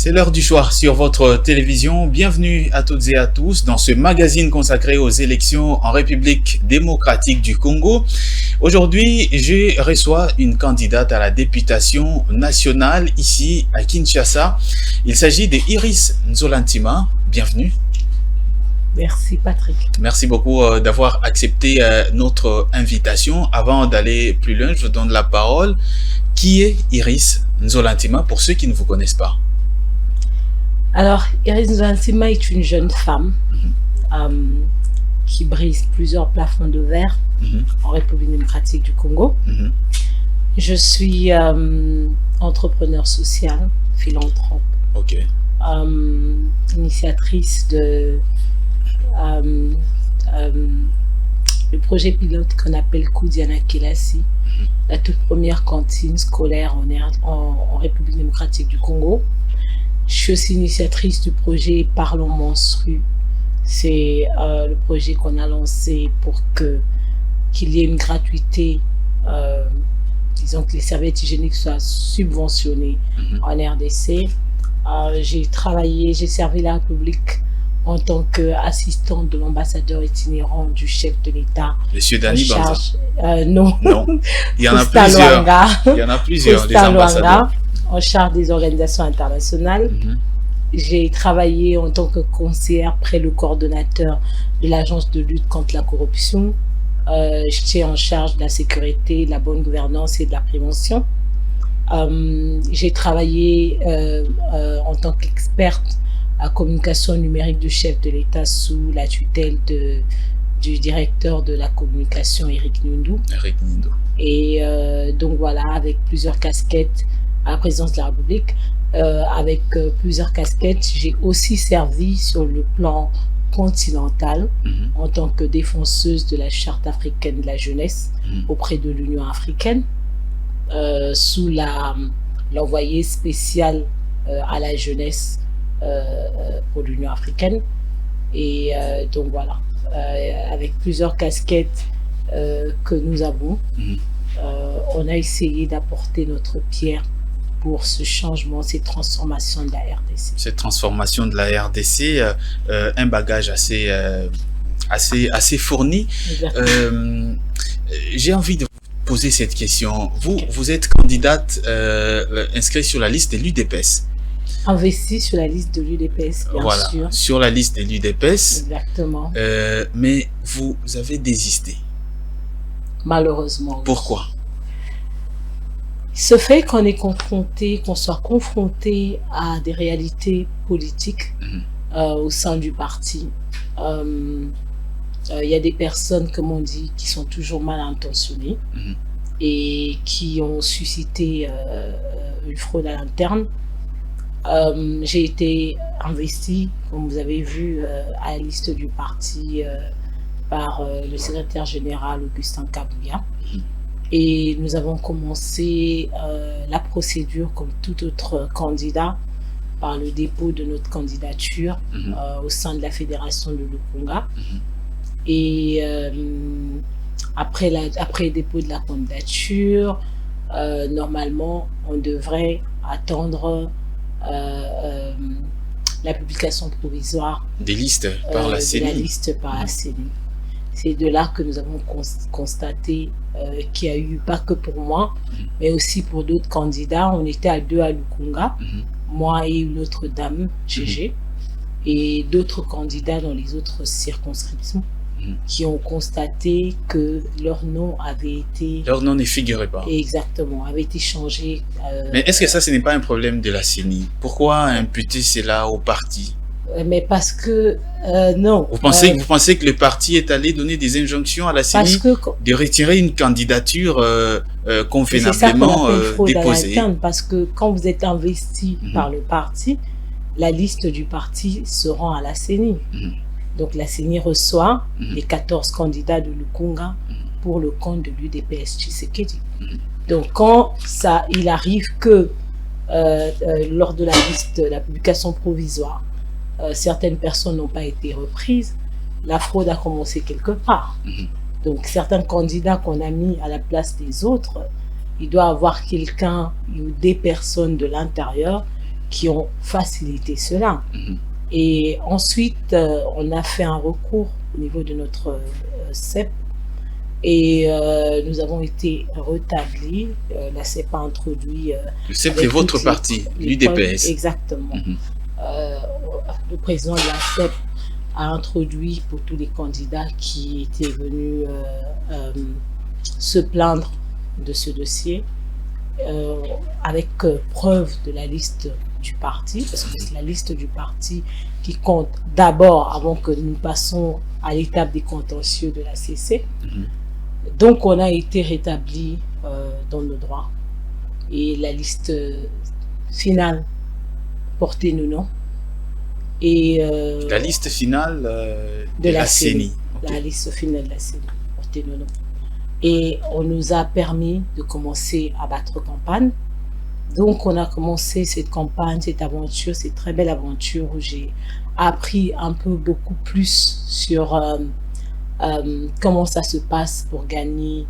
C'est l'heure du choix sur votre télévision. Bienvenue à toutes et à tous dans ce magazine consacré aux élections en République démocratique du Congo. Aujourd'hui, je reçois une candidate à la députation nationale ici à Kinshasa. Il s'agit de Iris Nzolantima. Bienvenue. Merci Patrick. Merci beaucoup d'avoir accepté notre invitation. Avant d'aller plus loin, je vous donne la parole. Qui est Iris Nzolantima pour ceux qui ne vous connaissent pas? Alors, Iris Nzolantima est une jeune femme qui brise plusieurs plafonds de verre en République démocratique du Congo. Je suis entrepreneur social, philanthrope, initiatrice de le projet pilote qu'on appelle Koudiana Kelasi, la toute première cantine scolaire en République démocratique du Congo. Je suis aussi initiatrice du projet Parlons Menstru. C'est le projet qu'on a lancé pour qu'il y ait une gratuité, disons que les serviettes hygiéniques soient subventionnées en RDC. J'ai servi la République en tant qu'assistante de l'ambassadeur itinérant du chef de l'État. Monsieur Dani Banza. Non. Il y en a plusieurs. Il y en a plusieurs, des ambassadeurs. En charge des organisations internationales. J'ai travaillé en tant que conseillère près le coordonnateur de l'agence de lutte contre la corruption. J'étais en charge de la sécurité, de la bonne gouvernance et de la prévention. J'ai travaillé en tant qu'experte à communication numérique du chef de l'État sous la tutelle du directeur de la communication, Eric Nundou. Et donc voilà, avec plusieurs casquettes à la présidence de la République, avec plusieurs casquettes. J'ai aussi servi sur le plan continental en tant que défenseuse de la Charte africaine de la jeunesse auprès de l'Union africaine, sous l'envoyé spécial à la jeunesse pour l'Union africaine. Et donc voilà, avec plusieurs casquettes que nous avons, on a essayé d'apporter notre pierre pour ce changement, cette transformation de la RDC. Cette transformation de la RDC, un bagage assez fourni. J'ai envie de vous poser cette question. Vous êtes candidate inscrite sur la liste de l'UDPS. Investie sur la liste de l'UDPS, bien sûr. Sur la liste de l'UDPS. Exactement. Mais vous avez désisté. Malheureusement. Pourquoi? Ce fait qu'on soit confronté à des réalités politiques au sein du parti. Il y a des personnes, comme on dit, qui sont toujours mal intentionnées et qui ont suscité une fraude à l'interne. J'ai été investie, comme vous avez vu, à la liste du parti par le secrétaire général Augustin Kabouya. Et nous avons commencé la procédure comme tout autre candidat par le dépôt de notre candidature au sein de la fédération de Lukunga. Et après le dépôt de la candidature, normalement, on devrait attendre la publication provisoire des listes par la CENI. De la liste par la CENI. C'est de là que nous avons constaté qu'il y a eu, pas que pour moi, mais aussi pour d'autres candidats. On était à 2 à Lukunga, moi et une autre dame, GG, et d'autres candidats dans les autres circonscriptions qui ont constaté que leur nom avait été... Leur nom ne figurait pas. Exactement, avait été changé. Mais est-ce que ça, ce n'est pas un problème de la CENI? Pourquoi imputer cela au parti? Mais parce que, non. Vous pensez que le parti est allé donner des injonctions à la CENI de retirer une candidature convenablement déposée? Parce que quand vous êtes investi par le parti, la liste du parti se rend à la CENI. Donc la CENI reçoit les 14 candidats de Lukunga pour le compte de l'UDPS Tshisekedi. Donc quand il arrive que lors de la publication provisoire, certaines personnes n'ont pas été reprises, la fraude a commencé quelque part. Donc certains candidats qu'on a mis à la place des autres, il doit y avoir quelqu'un ou des personnes de l'intérieur qui ont facilité cela. Et ensuite, on a fait un recours au niveau de notre CEP et nous avons été rétablis. La CEP a introduit... le CEP est votre parti, l'UDPS. Exactement. Le président de la CEP a introduit pour tous les candidats qui étaient venus se plaindre de ce dossier, avec preuve de la liste du parti, parce que c'est la liste du parti qui compte d'abord avant que nous passons à l'étape des contentieux de la CC. Donc on a été rétabli dans nos droits et la liste finale portait nos noms. Et la liste finale de la CENI. Okay. La liste finale de la CENI portait nos noms. Et on nous a permis de commencer à battre campagne. Donc on a commencé cette campagne, cette aventure, cette très belle aventure où j'ai appris un peu beaucoup plus sur comment ça se passe pour gagner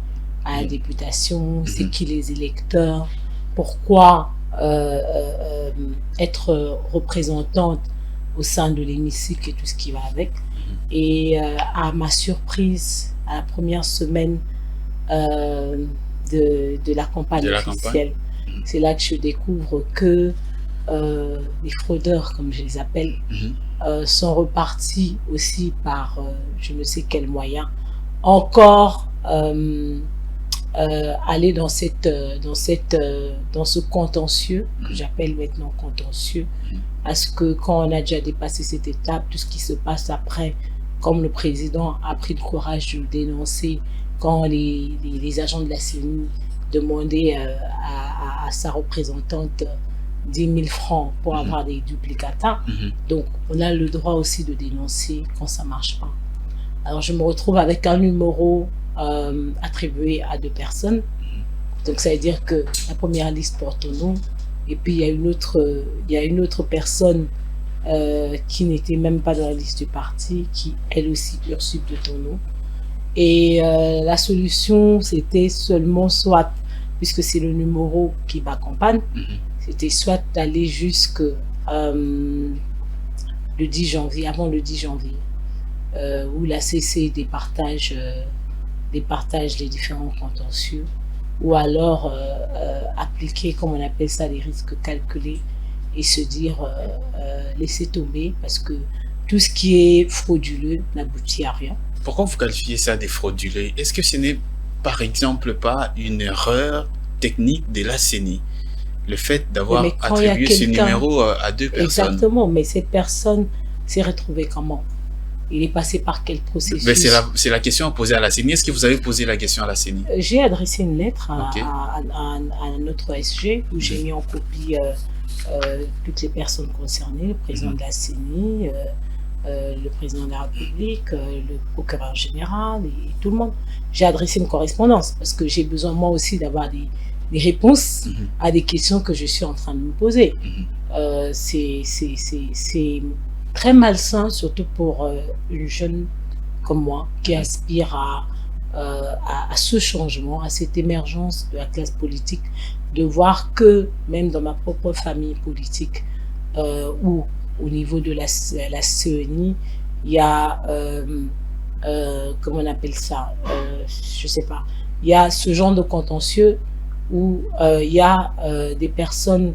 à la députation, c'est qui les électeurs, pourquoi être représentante au sein de l'hémicycle et tout ce qui va avec. Et à ma surprise, à la première semaine de la campagne officielle, c'est là que je découvre que les fraudeurs, comme je les appelle, sont repartis aussi par je ne sais quel moyen, encore aller dans ce contentieux, que j'appelle maintenant contentieux, parce que quand on a déjà dépassé cette étape, tout ce qui se passe après, comme le président a pris le courage de le dénoncer, quand les agents de la CENI demandaient à sa représentante 10 000 francs pour avoir des duplicata. Donc, on a le droit aussi de dénoncer quand ça ne marche pas. Alors, je me retrouve avec un numéro attribué à 2 personnes. Donc, ça veut dire que la première liste porte ton nom. Et puis, il y a une autre personne qui n'était même pas dans la liste du parti, qui, elle aussi, usurpe de ton nom. Et la solution, c'était seulement soit, puisque c'est le numéro qui m'accompagne, c'était soit d'aller jusque le 10 janvier, avant le 10 janvier, où la CC départage les différents contentieux, ou alors appliquer, comme on appelle ça, les risques calculés, et se dire laisser tomber, parce que tout ce qui est frauduleux n'aboutit à rien. Pourquoi vous qualifiez ça des frauduleux? Est-ce que ce n'est par exemple pas une erreur technique de la CENI, le fait d'avoir attribué ce numéro à 2 personnes? Exactement, mais cette personne s'est retrouvée comment? Il est passé par quel processus? C'est la question à poser à la CENI. Est-ce que vous avez posé la question à la CENI? J'ai adressé une lettre à notre SG où j'ai mis en copie toutes les personnes concernées, le président de la CENI, le président de la République, le procureur général et tout le monde. J'ai adressé une correspondance parce que j'ai besoin moi aussi d'avoir des réponses à des questions que je suis en train de me poser. C'est très malsain, surtout pour une jeune comme moi qui aspire à ce changement, à cette émergence de la classe politique, de voir que même dans ma propre famille politique ou au niveau de la CENI, il y a, comment on appelle ça, je sais pas, il y a ce genre de contentieux où il y a des personnes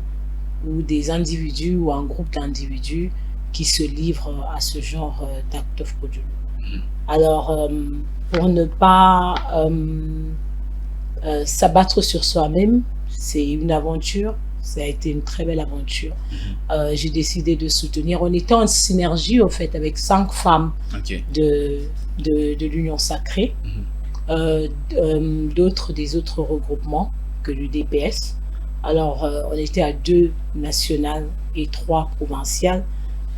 ou des individus ou un groupe d'individus qui se livrent à ce genre d'actes frauduleux. Alors, pour ne pas s'abattre sur soi-même, c'est une aventure. Ça a été une très belle aventure. J'ai décidé de soutenir. On était en synergie, au fait, avec 5 femmes de l'Union Sacrée, des autres regroupements que l'UDPS. Alors, on était à 2 nationales et 3 provinciales.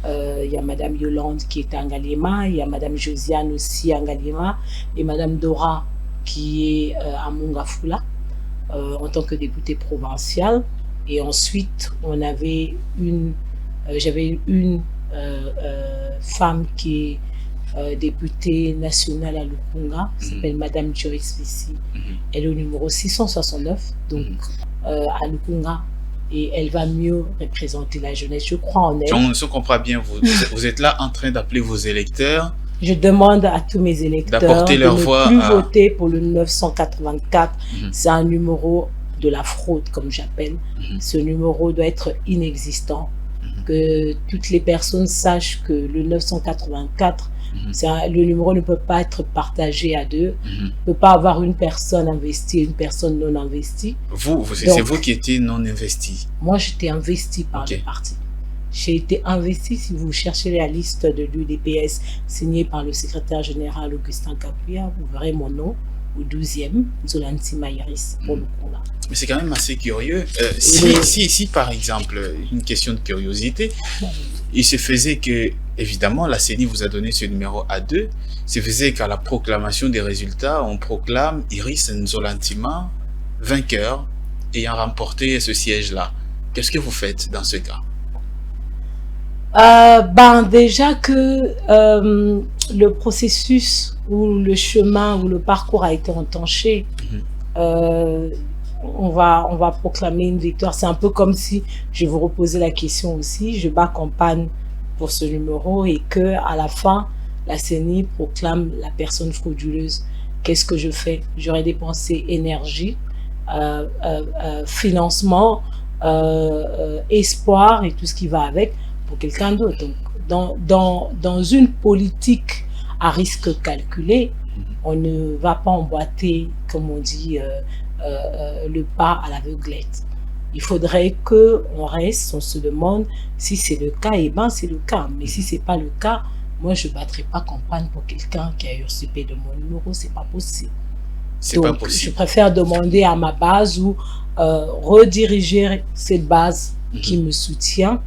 Il y a Madame Yolande qui est à Ngaliema, il y a Madame Josiane aussi à Ngaliema, et Madame Dora qui est à Mongafula en tant que députée provinciale. Et ensuite, on avait j'avais une femme qui est députée nationale à Lukunga, qui s'appelle Madame Joyce Vissi. Elle est au numéro 669, donc à Lukunga, et elle va mieux représenter la jeunesse. Je crois en elle. Donc, si on comprend bien, vous êtes là en train d'appeler vos électeurs. Je demande à tous mes électeurs d'apporter leur voix de ne plus voter pour le 984. C'est un numéro de la fraude, comme j'appelle. Ce numéro doit être inexistant. Que toutes les personnes sachent que le 984, le numéro ne peut pas être partagé à deux. Ne peut pas avoir une personne investie et une personne non investie. C'est vous qui étiez non investi. Moi, j'étais investi par le parti. J'ai été investi, si vous cherchez la liste de l'UDPS signée par le secrétaire général Augustin Capuya, vous verrez mon nom au 12e, Zolantima Iris, pour le coup là. Mais c'est quand même assez curieux. Si par exemple, une question de curiosité, il se faisait que, évidemment, la CENI vous a donné ce numéro A2, se faisait qu'à la proclamation des résultats, on proclame Iris Nzolantima vainqueur ayant remporté ce siège-là. Qu'est-ce que vous faites dans ce cas? Déjà que le processus ou le chemin ou le parcours a été entanché, on va proclamer une victoire. C'est un peu comme si, je vais vous reposer la question aussi, je bats campagne pour ce numéro et que à la fin, la CENI proclame la personne frauduleuse. Qu'est-ce que je fais? J'aurais dépensé énergie, financement, espoir et tout ce qui va avec pour quelqu'un d'autre. Donc, dans une politique à risque calculé, on ne va pas emboîter, comme on dit, le pas à l'aveuglette. Il faudrait qu'on reste, on se demande si c'est le cas, et ben c'est le cas. Mais si c'est pas le cas, moi je ne battrai pas campagne pour quelqu'un qui a usurpé de mon numéro, c'est pas possible. C'est pas possible. Je préfère demander à ma base ou rediriger cette base qui me soutient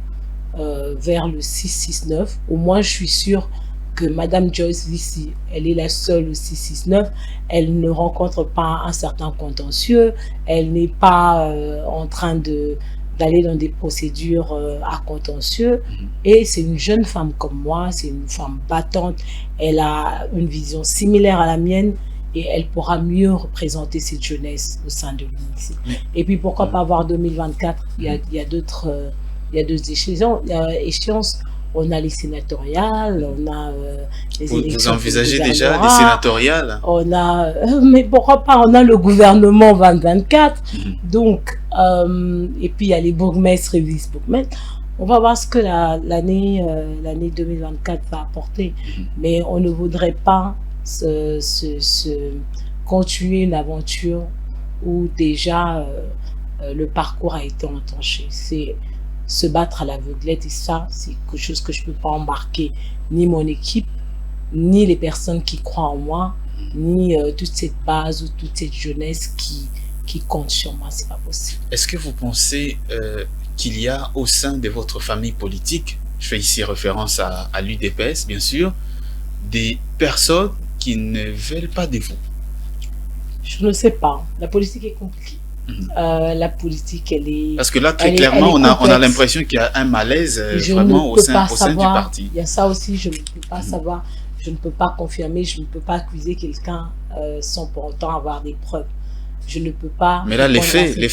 vers le 669. Au moins, je suis sûre que Madame Joyce Lissi, elle est la seule au 669. Elle ne rencontre pas un certain contentieux. Elle n'est pas en train d'aller dans des procédures à contentieux. Et c'est une jeune femme comme moi, c'est une femme battante. Elle a une vision similaire à la mienne et elle pourra mieux représenter cette jeunesse au sein de l'UNICEF. Et puis, pourquoi pas avoir 2024? Il y a d'autres échéances. On a les sénatoriales, on a les élections. Vous envisagez déjà les sénatoriales? On a, mais pourquoi pas, on a le gouvernement 2024. Donc, et puis il y a les bourgmestres et vice-bourgmestres. On va voir ce que l'année 2024 va apporter. Mais on ne voudrait pas continuer une aventure où déjà le parcours a été entanché. C'est se battre à l'aveuglette, et ça, c'est quelque chose que je ne peux pas embarquer ni mon équipe, ni les personnes qui croient en moi, ni toute cette base ou toute cette jeunesse qui compte sur moi. C'est pas possible. Est-ce que vous pensez qu'il y a au sein de votre famille politique, je fais ici référence à l'UDPS bien sûr, des personnes qui ne veulent pas de vous? Je ne sais pas. La politique est compliquée. La politique, elle est... Parce que là, très clairement, on a l'impression qu'il y a un malaise vraiment au sein du parti. Il y a ça aussi, je ne peux pas savoir, je ne peux pas confirmer, je ne peux pas accuser quelqu'un sans pour autant avoir des preuves. Je ne peux pas... Mais là, les faits les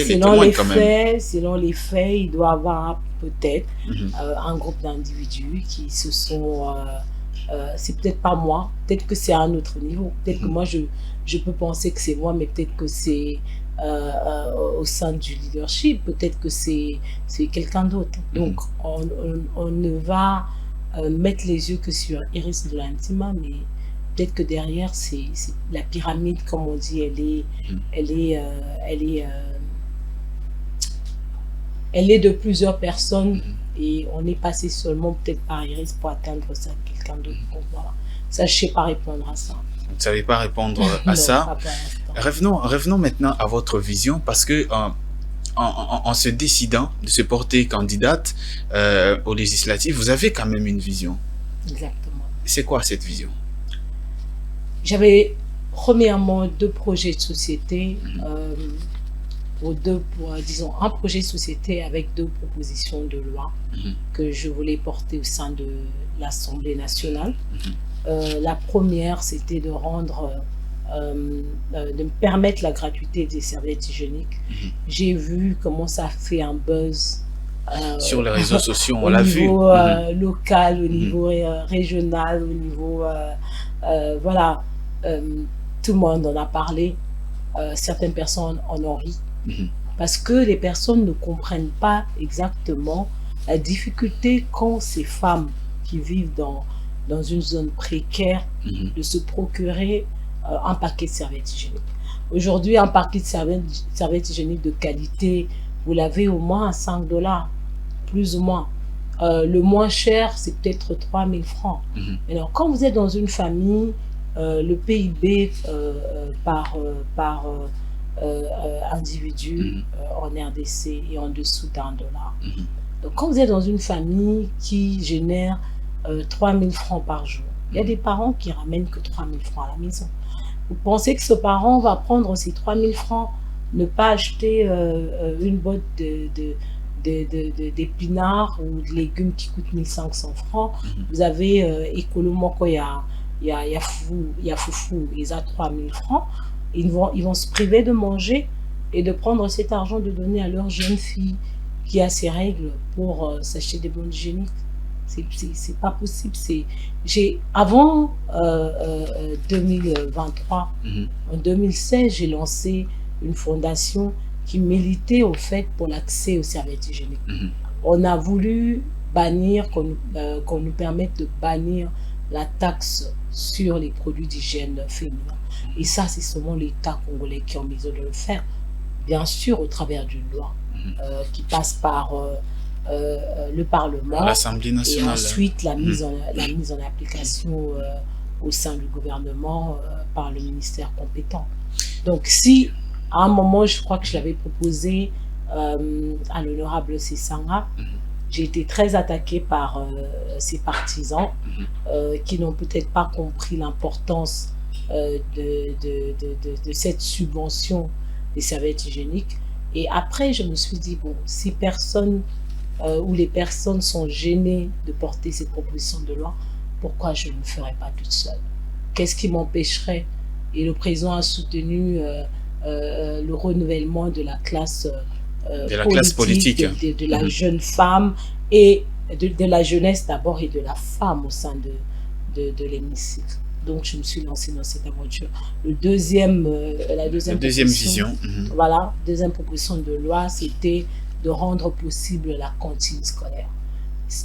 témoignent quand même. Selon les faits, il doit y avoir peut-être un groupe d'individus qui se sont... c'est peut-être pas moi, peut-être que c'est à un autre niveau. Peut-être que moi, je peux penser que c'est moi, mais peut-être que c'est au sein du leadership, peut-être que c'est quelqu'un d'autre. Donc, on ne va mettre les yeux que sur Iris Nzolantima, mais peut-être que derrière, c'est la pyramide, comme on dit, elle est de plusieurs personnes. Et on est passé seulement peut-être par Iris pour atteindre ça, quelqu'un d'autre. Donc voilà, ça, je ne sais pas répondre à ça. Vous ne savez pas répondre à ça. Revenons maintenant à votre vision, parce que en se décidant de se porter candidate aux législatives, vous avez quand même une vision. Exactement. C'est quoi cette vision? J'avais premièrement 2 projets de société. Disons, un projet de société avec 2 propositions de loi que je voulais porter au sein de l'Assemblée nationale. La première, c'était de rendre de me permettre la gratuité des serviettes hygiéniques, j'ai vu comment ça fait un buzz. Sur les réseaux sociaux, on au l'a vu. niveau local, au niveau régional, au niveau... voilà, tout le monde en a parlé. Certaines personnes en ont ri. Parce que les personnes ne comprennent pas exactement la difficulté qu'ont ces femmes qui vivent dans une zone précaire de se procurer un paquet de serviettes hygiéniques. Aujourd'hui, un paquet de serviettes hygiéniques de qualité, vous l'avez au moins à 5 $, plus ou moins. Le moins cher, c'est peut-être 3 000 francs. Alors, quand vous êtes dans une famille, le PIB par individu en RDC est en dessous d'1 $. Donc, quand vous êtes dans une famille qui génère 3 000 francs par jour, il y a des parents qui ramènent que 3 000 francs à la maison. Vous pensez que ce parent va prendre ces 3 000 francs, ne pas acheter une boîte d'épinards ou de légumes qui coûtent 1 500 francs. Vous avez Écolo Moko, il y a Foufou, ils ont 3 000 francs. Ils vont se priver de manger et de prendre cet argent de donner à leur jeune fille qui a ses règles pour s'acheter des bonnes hygiéniques. C'est pas possible. Avant 2023, en 2016, j'ai lancé une fondation qui militait au fait pour l'accès aux serviettes hygiéniques. On a voulu bannir, qu'on nous permette de bannir la taxe sur les produits d'hygiène féminins. Et ça, c'est seulement l'État congolais qui a besoin de le faire, bien sûr au travers d'une loi qui passe par le Parlement, l'Assemblée nationale. Et ensuite la mise en application au sein du gouvernement par le ministère compétent. Donc si, à un moment, je crois que je l'avais proposé à l'honorable Sessanga, j'ai été très attaquée par ces partisans qui n'ont peut-être pas compris l'importance de cette subvention des serviettes hygiéniques. Et après, je me suis dit, bon, si personne ou les personnes sont gênées de porter cette proposition de loi, pourquoi je ne le ferais pas toute seule? Qu'est-ce qui m'empêcherait? Et le président a soutenu le renouvellement de la classe politique, de la jeune femme et de la jeunesse d'abord et de la femme au sein de l'hémicycle. Donc, je me suis lancée dans cette aventure. La deuxième vision. Voilà, deuxième proposition de loi, c'était de rendre possible la cantine scolaire.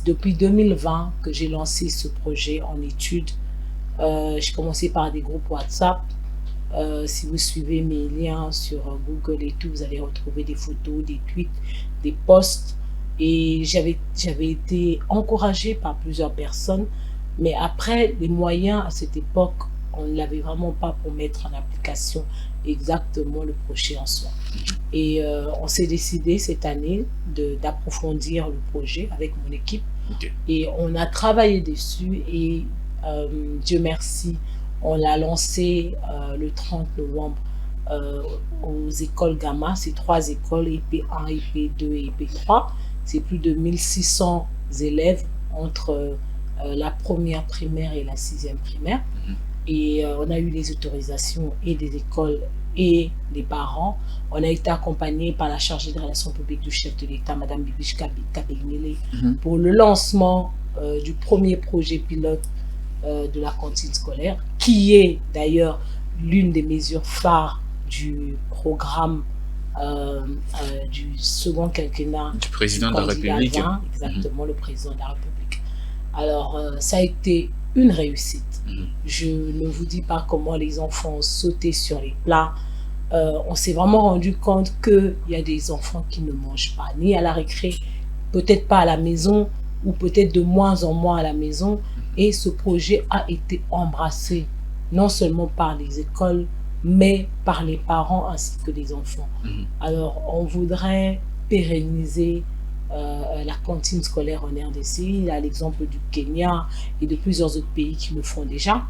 Depuis 2020 que j'ai lancé ce projet en études. J'ai commencé par des groupes WhatsApp. Si vous suivez mes liens sur Google et tout, vous allez retrouver des photos, des tweets, des posts. Et j'avais été encouragée par plusieurs personnes. Mais après, les moyens à cette époque, on ne l'avait vraiment pas pour mettre en application exactement le projet en soi. Et on s'est décidé cette année d'approfondir le projet avec mon équipe. Et on a travaillé dessus et Dieu merci, on l'a lancé le 30 novembre aux écoles Gamma. C'est 3 écoles, EP1, EP2 et EP3. C'est plus de 1600 élèves entre la première primaire et la 6e primaire. Et on a eu les autorisations et des écoles et des parents. On a été accompagné par la chargée des relations publiques du chef de l'État, Madame Bibiche Kabegnele, pour le lancement du premier projet pilote de la cantine scolaire, qui est d'ailleurs l'une des mesures phares du programme du second quinquennat du président de la République. Exactement, le président de la République. Alors, ça a été une réussite. Je ne vous dis pas comment les enfants ont sauté sur les plats. On s'est vraiment rendu compte qu'il y a des enfants qui ne mangent pas, ni à la récré, peut-être pas à la maison, ou peut-être de moins en moins à la maison. Et ce projet a été embrassé, non seulement par les écoles, mais par les parents ainsi que les enfants. Alors, on voudrait pérenniser la cantine scolaire en RDC. Il y a l'exemple du Kenya et de plusieurs autres pays qui le font déjà.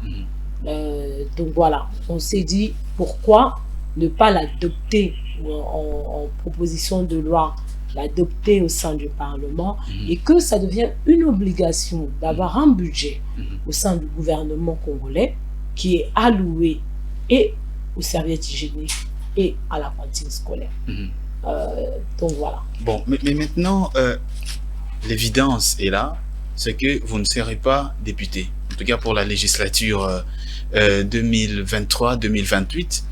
Donc voilà, on s'est dit pourquoi ne pas l'adopter en proposition de loi, l'adopter au sein du Parlement et que ça devienne une obligation d'avoir un budget au sein du gouvernement congolais qui est alloué et aux serviettes hygiéniques et à la cantine scolaire. Donc voilà. Bon, mais maintenant, l'évidence est là, c'est que vous ne serez pas député. En tout cas pour la législature 2023-2028.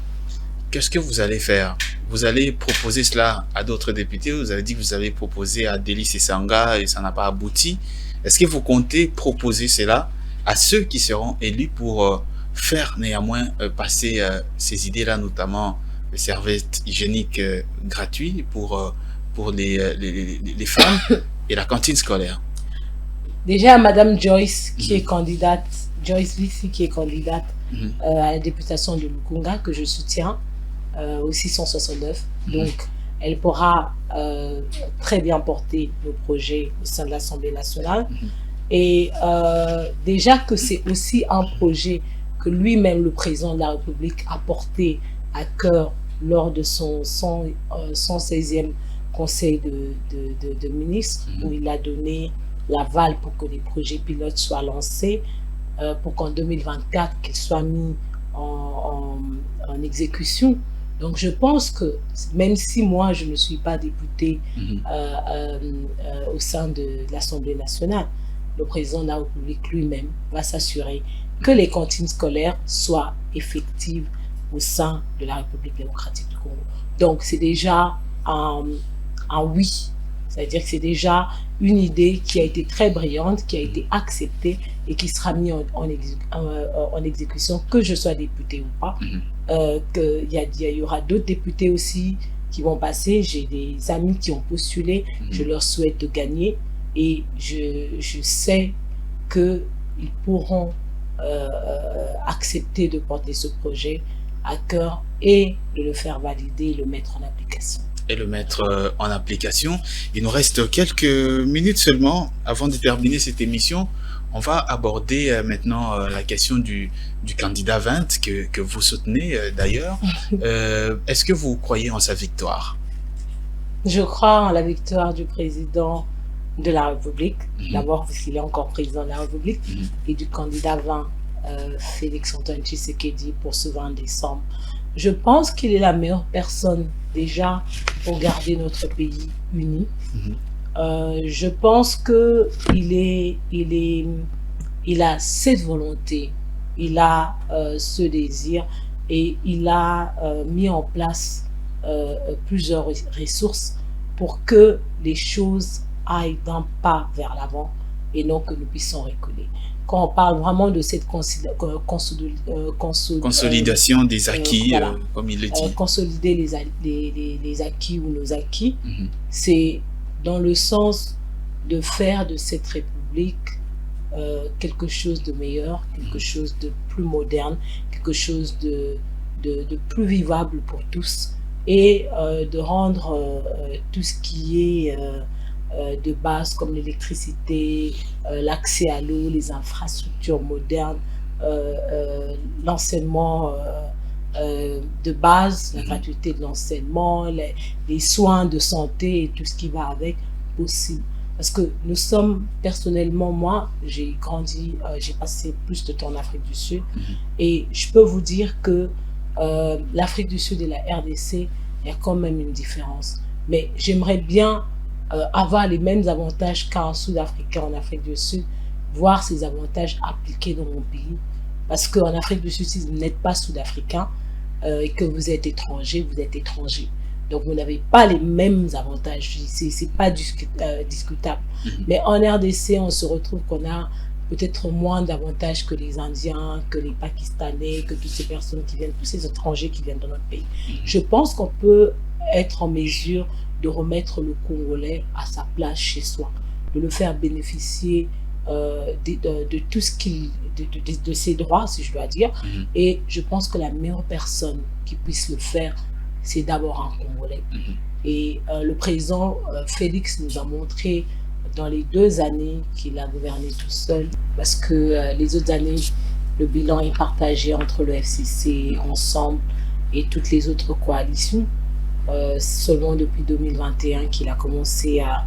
Qu'est-ce que vous allez faire? Vous allez proposer cela à d'autres députés? Vous avez dit que vous avez proposé à Délice Esanga et ça n'a pas abouti. Est-ce que vous comptez proposer cela à ceux qui seront élus pour faire néanmoins passer ces idées-là, notamment les serviettes hygiéniques gratuits pour les femmes et la cantine scolaire? Déjà, Madame Joyce, qui est candidate, Joyce Lissi, qui est candidate à la députation de Lukunga, que je soutiens, au 669. Donc, elle pourra très bien porter le projet au sein de l'Assemblée nationale. Et déjà que c'est aussi un projet que lui-même, le président de la République, a porté à cœur lors de son 116e conseil de ministres, où il a donné l'aval pour que les projets pilotes soient lancés, pour qu'en 2024, qu'ils soient mis en exécution. Donc je pense que même si moi je ne suis pas députée au sein de l'Assemblée nationale, le président de la République lui-même va s'assurer que les cantines scolaires soient effectives au sein de la République démocratique du Congo. Donc c'est déjà un oui, c'est-à-dire que c'est déjà une idée qui a été très brillante, qui a été acceptée et qui sera mise en exécution, que je sois député ou pas. Il y aura d'autres députés aussi qui vont passer. J'ai des amis qui ont postulé, je leur souhaite de gagner et je sais qu'ils pourront accepter de porter ce projet à cœur et de le faire valider et le mettre en application. Il nous reste quelques minutes seulement avant de terminer cette émission. On va aborder maintenant la question du candidat 20 que vous soutenez d'ailleurs. Est-ce que vous croyez en sa victoire? Je crois en la victoire du président de la République, d'abord parce qu'il est encore président de la République, et du candidat 20, Félix Antoine Tshisekedi, pour ce 20 décembre. Je pense qu'il est la meilleure personne déjà pour garder notre pays uni. Je pense que il a cette volonté, il a ce désir et il a mis en place plusieurs ressources pour que les choses aillent d'un pas vers l'avant et non que nous puissions reculer. Quand on parle vraiment de cette consolidation des acquis, voilà, comme il le dit. Consolider les acquis ou nos acquis, c'est dans le sens de faire de cette République quelque chose de meilleur, quelque chose de plus moderne, quelque chose de plus vivable pour tous et de rendre tout ce qui est de base comme l'électricité, l'accès à l'eau, les infrastructures modernes, l'enseignement de base, la gratuité de l'enseignement, les soins de santé et tout ce qui va avec possible. Parce que nous sommes, personnellement, moi, j'ai grandi, j'ai passé plus de temps en Afrique du Sud et je peux vous dire que l'Afrique du Sud et la RDC, il y a quand même une différence. Mais j'aimerais bien avoir les mêmes avantages qu'un Sud-Africain en Afrique du Sud, voir ces avantages appliqués dans mon pays. Parce qu'en Afrique du Sud, si vous n'êtes pas Sud-Africain et que vous êtes étranger, vous êtes étranger. Donc vous n'avez pas les mêmes avantages, c'est pas discutable. Mais en RDC, on se retrouve qu'on a peut-être moins d'avantages que les Indiens, que les Pakistanais, que toutes ces personnes qui viennent, tous ces étrangers qui viennent dans notre pays. Je pense qu'on peut être en mesure de remettre le Congolais à sa place chez soi, de le faire bénéficier de tout ce qu'il, de ses droits, si je dois dire. Et je pense que la meilleure personne qui puisse le faire, c'est d'abord un Congolais. Et le président Félix nous a montré dans les 2 années qu'il a gouverné tout seul, parce que les autres années, le bilan est partagé entre le FCC, Ensemble et toutes les autres coalitions. Seulement depuis 2021 qu'il a commencé à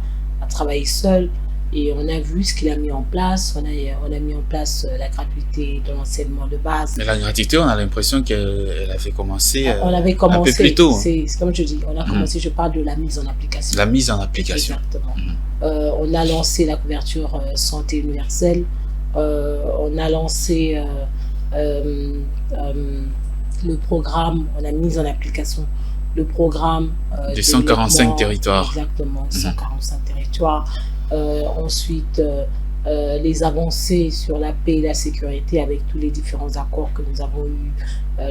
travailler seul. Et on a vu ce qu'il a mis en place. On a mis en place la gratuité de l'enseignement de base. Mais la gratuité, on a l'impression qu'elle avait commencé, on avait commencé un peu plus tôt. C'est comme je dis, on a commencé, je parle de la mise en application. La mise en application. Exactement. On a lancé la couverture santé universelle. On a lancé le programme, on a mis en application le programme des 145 territoires. Exactement, 145 territoires. Ensuite, les avancées sur la paix et la sécurité avec tous les différents accords que nous avons eus,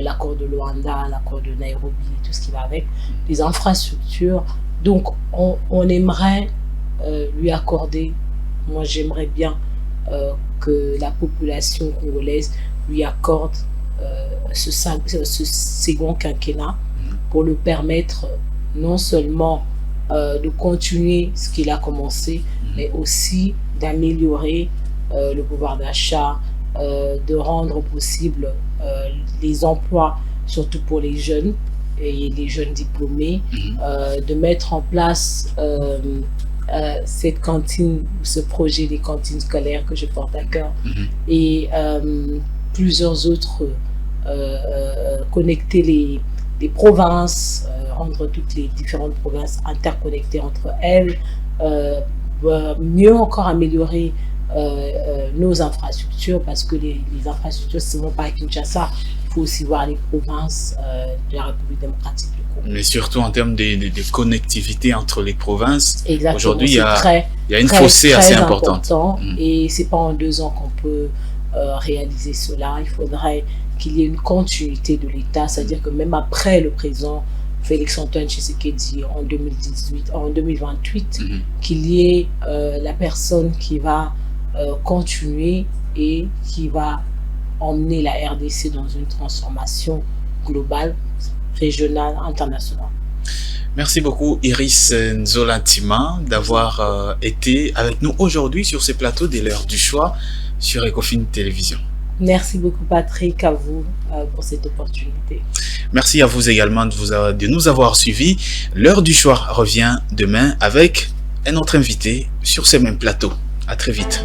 l'accord de Luanda, l'accord de Nairobi, tout ce qui va avec, les infrastructures. Donc, on aimerait lui accorder, moi j'aimerais bien que la population congolaise lui accorde ce second quinquennat pour le permettre non seulement de continuer ce qu'il a commencé, mais aussi d'améliorer le pouvoir d'achat, de rendre possible les emplois, surtout pour les jeunes et les jeunes diplômés, de mettre en place cette cantine, ce projet des cantines scolaires que je porte à cœur, et plusieurs autres, connecter les provinces, rendre toutes les différentes provinces interconnectées entre elles, mieux encore améliorer nos infrastructures, parce que les infrastructures, ce n'est pas à Kinshasa, il faut aussi voir les provinces de la République démocratique du Congo. Mais surtout en termes de connectivité entre les provinces. Aujourd'hui, il y a une fossée assez importante. Et ce n'est pas en 2 ans qu'on peut réaliser cela. Il faudrait qu'il y ait une continuité de l'État, c'est-à-dire que même après le président Félix-Antoine Tshisekedi en 2028, qu'il y ait la personne qui va continuer et qui va emmener la RDC dans une transformation globale, régionale, internationale. Merci beaucoup Iris Nzolantima d'avoir été avec nous aujourd'hui sur ce plateau des L'Heure du Choix sur Ecofin Télévision. Merci beaucoup Patrick, à vous pour cette opportunité. Merci à vous également de nous avoir suivis. L'Heure du Choix revient demain avec un autre invité sur ce même plateau. À très vite.